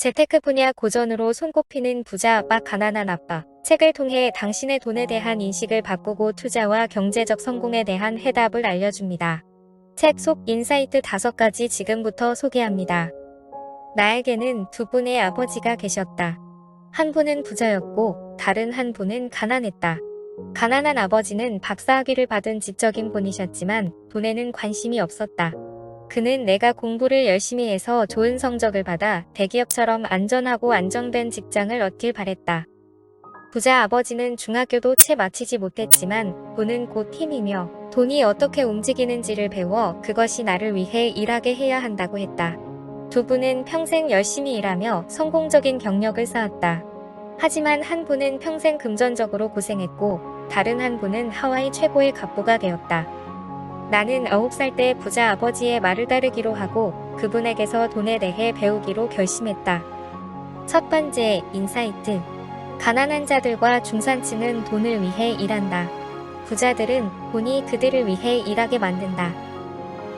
재테크 분야 고전으로 손꼽히는 부자 아빠 가난한 아빠. 책을 통해 당신의 돈에 대한 인식을 바꾸고 투자와 경제적 성공에 대한 해답을 알려줍니다. 책 속 인사이트 5가지 지금부터 소개합니다. 나에게는 두 분의 아버지가 계셨다. 한 분은 부자였고 다른 한 분은 가난했다. 가난한 아버지는 박사학위를 받은 지적인 분이셨지만 돈에는 관심이 없었다. 그는 내가 공부를 열심히 해서 좋은 성적을 받아 대기업처럼 안전하고 안정된 직장을 얻길 바랬다. 부자 아버지는 중학교도 채 마치지 못했지만 돈은 곧 힘이며 돈이 어떻게 움직이는지를 배워 그것이 나를 위해 일하게 해야 한다고 했다. 두 분은 평생 열심히 일하며 성공적인 경력을 쌓았다. 하지만 한 분은 평생 금전적으로 고생했고 다른 한 분은 하와이 최고의 갑부가 되었다. 나는 9살 때 부자 아버지의 말을 따르기로 하고 그분에게서 돈에 대해 배우기로 결심했다. 첫 번째, 인사이트. 가난한 자들과 중산층은 돈을 위해 일한다. 부자들은 돈이 그들을 위해 일하게 만든다.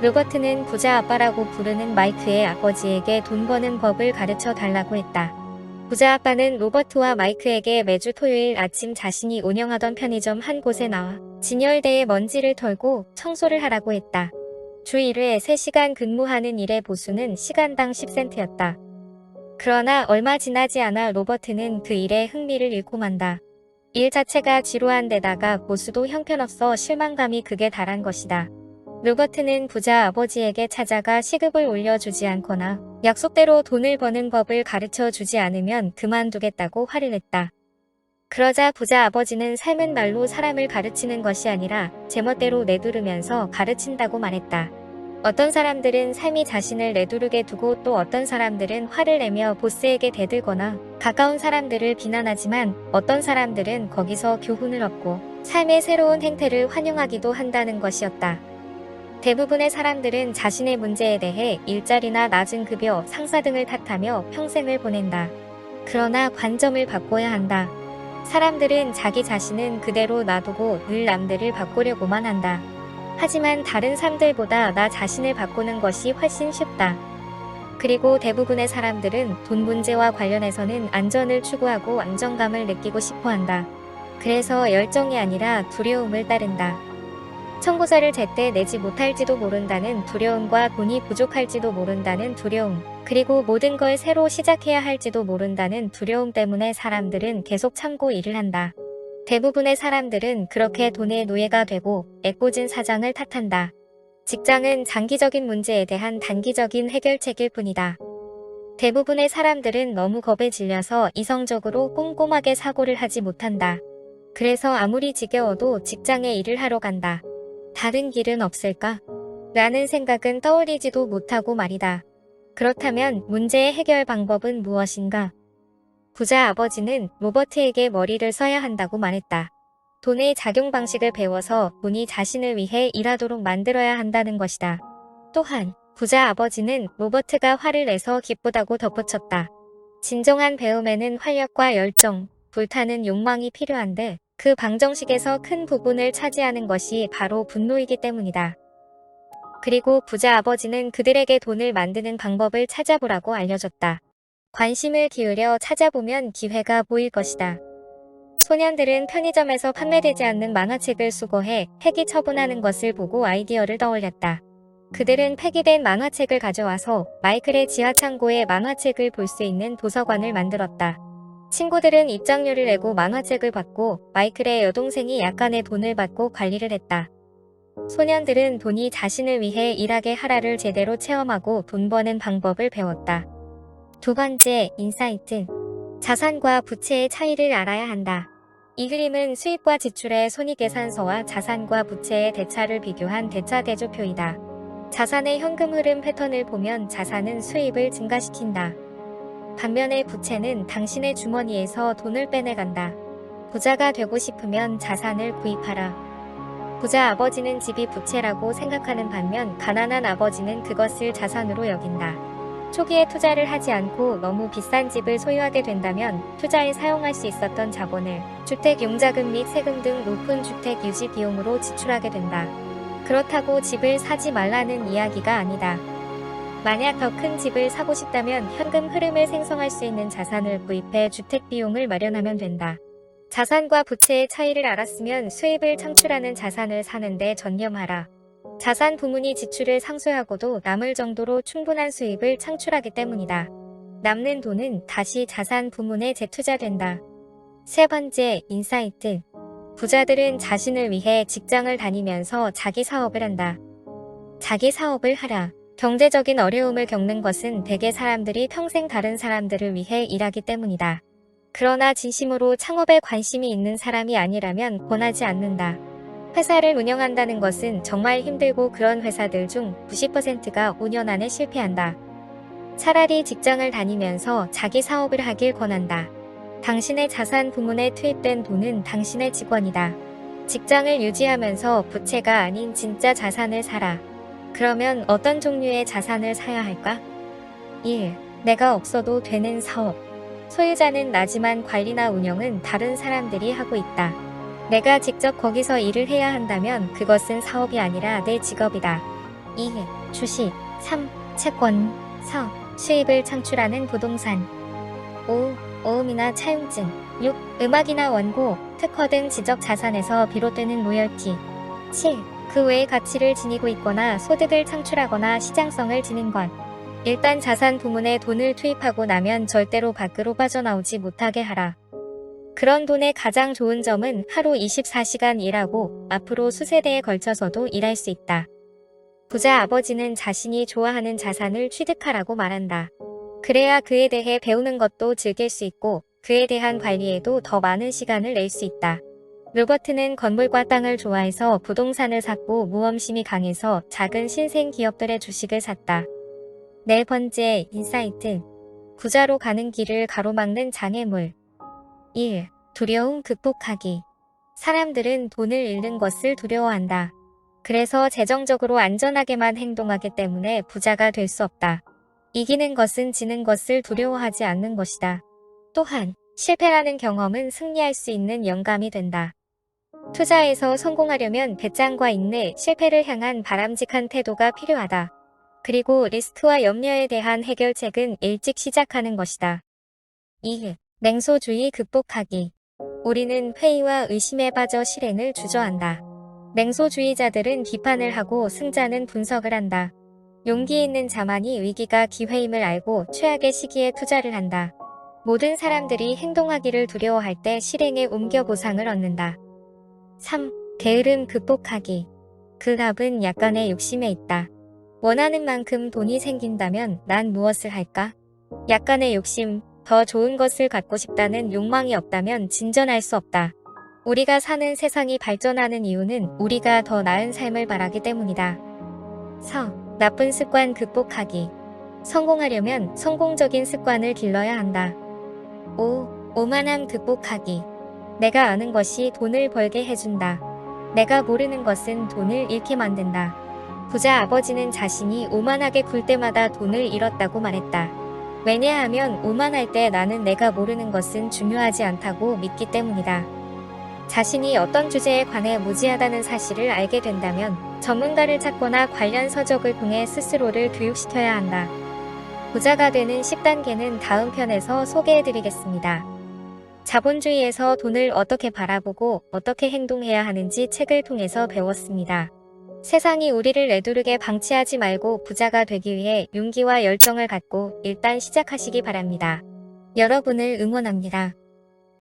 로버트는 부자 아빠라고 부르는 마이크의 아버지에게 돈 버는 법을 가르쳐 달라고 했다. 부자 아빠는 로버트와 마이크에게 매주 토요일 아침 자신이 운영하던 편의점 한 곳에 나와 진열대에 먼지를 털고 청소를 하라고 했다. 주 1회 3시간 근무하는 일의 보수는 시간당 10센트였다. 그러나 얼마 지나지 않아 로버트는 그 일에 흥미를 잃고 만다. 일 자체가 지루한 데다가 보수도 형편없어 실망감이 극에 달한 것이다. 로버트는 부자 아버지에게 찾아가 시급을 올려주지 않거나 약속대로 돈을 버는 법을 가르쳐 주지 않으면 그만두겠다고 화를 냈다. 그러자 부자 아버지는 삶은 말로 사람을 가르치는 것이 아니라 제멋대로 내두르면서 가르친다고 말했다. 어떤 사람들은 삶이 자신을 내두르게 두고 또 어떤 사람들은 화를 내며 보스에게 대들거나 가까운 사람들을 비난하지만 어떤 사람들은 거기서 교훈을 얻고 삶의 새로운 행태를 환영하기도 한다는 것이었다. 대부분의 사람들은 자신의 문제에 대해 일자리나 낮은 급여, 상사 등을 탓하며 평생을 보낸다. 그러나 관점을 바꿔야 한다. 사람들은 자기 자신은 그대로 놔두고 늘 남들을 바꾸려고만 한다. 하지만 다른 사람들보다 나 자신을 바꾸는 것이 훨씬 쉽다. 그리고 대부분의 사람들은 돈 문제와 관련해서는 안전을 추구하고 안정감을 느끼고 싶어 한다. 그래서 열정이 아니라 두려움을 따른다. 청구서를 제때 내지 못할지도 모른다는 두려움과 돈이 부족할지도 모른다는 두려움, 그리고 모든 걸 새로 시작해야 할지도 모른다는 두려움 때문에 사람들은 계속 참고 일을 한다. 대부분의 사람들은 그렇게 돈의 노예가 되고 애꿎은 사장을 탓한다. 직장은 장기적인 문제에 대한 단기적인 해결책일 뿐이다. 대부분의 사람들은 너무 겁에 질려서 이성적으로 꼼꼼하게 사고를 하지 못한다. 그래서 아무리 지겨워도 직장에 일을 하러 간다. 다른 길은 없을까? 라는 생각은 떠올리지도 못하고 말이다. 그렇다면 문제의 해결 방법은 무엇인가? 부자 아버지는 로버트에게 머리를 써야 한다고 말했다. 돈의 작용 방식을 배워서 돈이 자신을 위해 일하도록 만들어야 한다는 것이다. 또한 부자 아버지는 로버트가 화를 내서 기쁘다고 덧붙였다. 진정한 배움에는 활력과 열정, 불타는 욕망이 필요한데 그 방정식에서 큰 부분을 차지하는 것이 바로 분노이기 때문이다. 그리고 부자 아버지는 그들에게 돈을 만드는 방법을 찾아보라고 알려줬다. 관심을 기울여 찾아보면 기회가 보일 것이다. 소년들은 편의점에서 판매되지 않는 만화책을 수거해 폐기 처분하는 것을 보고 아이디어를 떠올렸다. 그들은 폐기된 만화책을 가져와서 마이클의 지하창고에 만화책을 볼 수 있는 도서관을 만들었다. 친구들은 입장료를 내고 만화책을 받고 마이클의 여동생이 약간의 돈을 받고 관리를 했다. 소년들은 돈이 자신을 위해 일하게 하라를 제대로 체험하고 돈 버는 방법을 배웠다. 두 번째, 인사이트. 자산과 부채의 차이를 알아야 한다. 이 그림은 수입과 지출의 손익계산서와 자산과 부채의 대차를 비교한 대차대조표이다. 자산의 현금 흐름 패턴을 보면 자산은 수입을 증가시킨다. 반면에 부채는 당신의 주머니에서 돈을 빼내간다. 부자가 되고 싶으면 자산을 구입하라. 부자 아버지는 집이 부채라고 생각하는 반면 가난한 아버지는 그것을 자산으로 여긴다. 초기에 투자를 하지 않고 너무 비싼 집을 소유하게 된다면 투자에 사용할 수 있었던 자본을 주택 용자금 및 세금 등 높은 주택 유지 비용으로 지출하게 된다. 그렇다고 집을 사지 말라는 이야기가 아니다. 만약 더 큰 집을 사고 싶다면 현금 흐름을 생성할 수 있는 자산을 구입해 주택 비용을 마련하면 된다. 자산과 부채의 차이를 알았으면 수입을 창출하는 자산을 사는 데 전념하라. 자산 부문이 지출을 상쇄하고도 남을 정도로 충분한 수입을 창출하기 때문이다. 남는 돈은 다시 자산 부문에 재투자된다. 세 번째, 인사이트. 부자들은 자신을 위해 직장을 다니면서 자기 사업을 한다. 자기 사업을 하라. 경제적인 어려움을 겪는 것은 대개 사람들이 평생 다른 사람들을 위해 일하기 때문이다. 그러나 진심으로 창업에 관심이 있는 사람이 아니라면 권하지 않는다. 회사를 운영한다는 것은 정말 힘들고 그런 회사들 중 90%가 5년 안에 실패한다. 차라리 직장을 다니면서 자기 사업을 하길 권한다. 당신의 자산 부문에 투입된 돈은 당신의 직원이다. 직장을 유지하면서 부채가 아닌 진짜 자산을 사라. 그러면 어떤 종류의 자산을 사야 할까? 1. 내가 없어도 되는 사업. 소유자는 나지만 관리나 운영은 다른 사람들이 하고 있다. 내가 직접 거기서 일을 해야 한다면 그것은 사업이 아니라 내 직업이다. 2. 주식. 3. 채권. 4. 수입을 창출하는 부동산. 5. 모음이나 차용증. 6. 음악이나 원고, 특허 등 지적 자산에서 비롯되는 로열티. 7. 그 외의 가치를 지니고 있거나 소득을 창출하거나 시장성을 지닌 것. 일단 자산 부문에 돈을 투입하고 나면 절대로 밖으로 빠져나오지 못하게 하라. 그런 돈의 가장 좋은 점은 하루 24시간 일하고 앞으로 수세대에 걸쳐서도 일할 수 있다. 부자 아버지는 자신이 좋아하는 자산을 취득하라고 말한다. 그래야 그에 대해 배우는 것도 즐길 수 있고 그에 대한 관리에도 더 많은 시간을 낼 수 있다. 로버트는 건물과 땅을 좋아해서 부동산을 샀고 모험심이 강해서 작은 신생 기업들의 주식을 샀다. 네 번째, 인사이트. 부자로 가는 길을 가로막는 장애물. 1. 두려움 극복하기. 사람들은 돈을 잃는 것을 두려워한다. 그래서 재정적으로 안전하게만 행동하기 때문에 부자가 될 수 없다. 이기는 것은 지는 것을 두려워하지 않는 것이다. 또한 실패라는 경험은 승리할 수 있는 영감이 된다. 투자에서 성공하려면 배짱과 인내, 실패를 향한 바람직한 태도가 필요하다. 그리고 리스크와 염려에 대한 해결책은 일찍 시작하는 것이다. 2. 냉소주의 극복하기. 우리는 회의와 의심에 빠져 실행을 주저한다. 냉소주의자들은 비판을 하고 승자는 분석을 한다. 용기 있는 자만이 위기가 기회임을 알고 최악의 시기에 투자를 한다. 모든 사람들이 행동하기를 두려워할 때 실행에 옮겨 보상을 얻는다. 3. 게으름 극복하기. 그 답은 약간의 욕심에 있다. 원하는 만큼 돈이 생긴다면 난 무엇을 할까? 약간의 욕심, 더 좋은 것을 갖고 싶다는 욕망이 없다면 진전할 수 없다. 우리가 사는 세상이 발전하는 이유는 우리가 더 나은 삶을 바라기 때문이다. 4. 나쁜 습관 극복하기. 성공하려면 성공적인 습관을 길러야 한다. 5. 오만함 극복하기. 내가 아는 것이 돈을 벌게 해준다. 내가 모르는 것은 돈을 잃게 만든다. 부자 아버지는 자신이 오만하게 굴 때마다 돈을 잃었다고 말했다. 왜냐하면 오만할 때 나는 내가 모르는 것은 중요하지 않다고 믿기 때문이다. 자신이 어떤 주제에 관해 무지하다는 사실을 알게 된다면 전문가를 찾거나 관련 서적을 통해 스스로를 교육시켜야 한다. 부자가 되는 10단계는 다음 편에서 소개해드리겠습니다. 자본주의에서 돈을 어떻게 바라보고 어떻게 행동해야 하는지 책을 통해서 배웠습니다. 세상이 우리를 내두르게 방치하지 말고 부자가 되기 위해 용기와 열정을 갖고 일단 시작하시기 바랍니다. 여러분을 응원합니다.